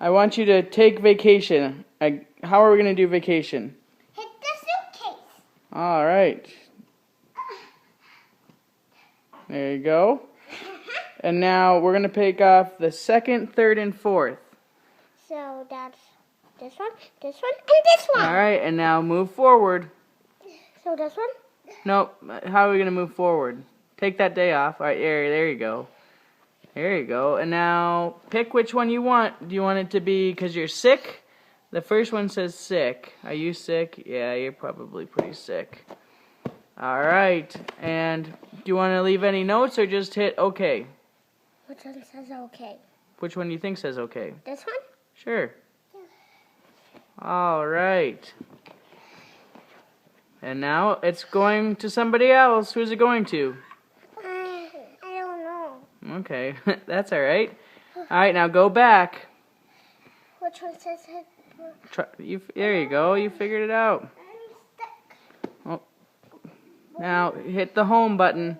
I want you to take vacation. How are we going to do vacation? Hit the suitcase. All right. There you go. And now we're going to pick off the second, third, and fourth. So that's this one, and this one. All right, and now move forward. So this one? Nope. How are we going to move forward? Take that day off. All right, there you go. There you go. And now pick which one you want. Do you want it to be because you're sick? The first one says sick. Are you sick? Yeah, you're probably pretty sick. All right. And do you want to leave any notes or just hit OK? Which one says okay? Which one do you think says OK? This one? Sure. All right. And now it's going to somebody else. Who's it going to? I don't know. Okay, that's all right. All right, now go back. Which one says it? There you go. You figured it out. I'm stuck. Oh. Now hit the home button.